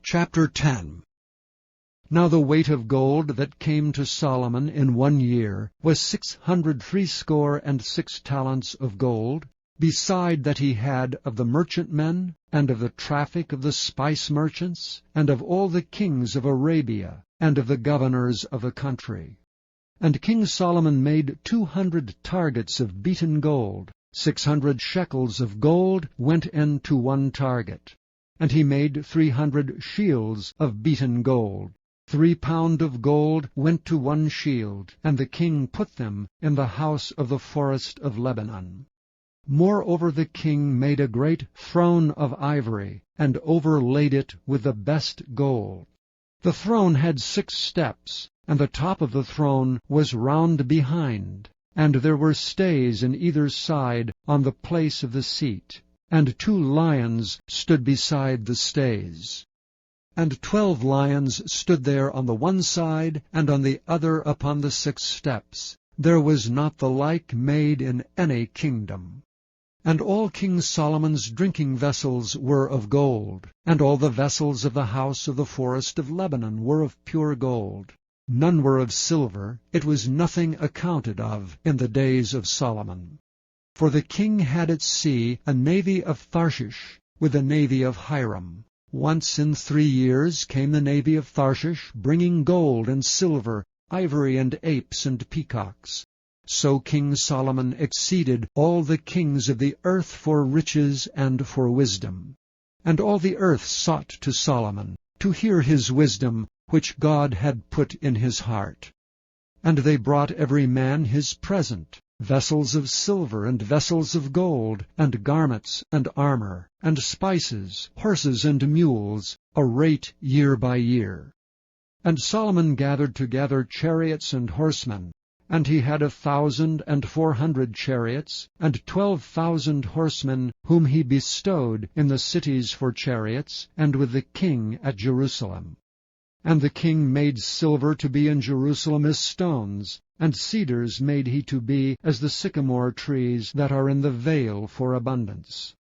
Chapter 10. Now the weight of gold that came to Solomon in 1 year was 666 talents of gold, beside that he had of the merchantmen, and of the traffic of the spice merchants, and of all the kings of Arabia, and of the governors of the country. And King Solomon made 200 targets of beaten gold. 600 shekels of gold went into one target. And he made 300 shields of beaten gold. 3 pound of gold went to one shield, and the king put them in the house of the forest of Lebanon. Moreover the king made a great throne of ivory, and overlaid it with the best gold. The throne had 6 steps, and the top of the throne was round behind, and there were stays in either side on the place of the seat, and 2 lions stood beside the stays. And 12 lions stood there on the one side, and on the other upon the 6 steps. There was not the like made in any kingdom. And all King Solomon's drinking vessels were of gold, and all the vessels of the house of the forest of Lebanon were of pure gold. None were of silver. It was nothing accounted of in the days of Solomon. For the king had at sea a navy of Tharshish, with a navy of Hiram. Once in 3 years came the navy of Tharshish, bringing gold and silver, ivory and apes and peacocks. So King Solomon exceeded all the kings of the earth for riches and for wisdom. And all the earth sought to Solomon, to hear his wisdom, which God had put in his heart. And they brought every man his present, vessels of silver and vessels of gold, and garments and armor, and spices, horses and mules, a rate year by year. And Solomon gathered together chariots and horsemen, and he had 1,400 chariots, and 12,000 horsemen, whom he bestowed in the cities for chariots, and with the king at Jerusalem. And the king made silver to be in Jerusalem as stones, and cedars made he to be as the sycamore trees that are in the vale for abundance.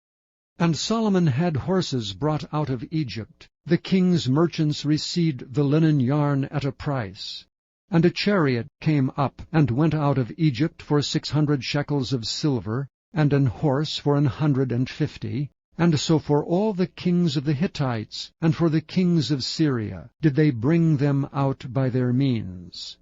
And Solomon had horses brought out of Egypt. The king's merchants received the linen yarn at a price. And a chariot came up and went out of Egypt for 600 shekels of silver, and an horse for 150. And so for all the kings of the Hittites, and for the kings of Syria, did they bring them out by their means.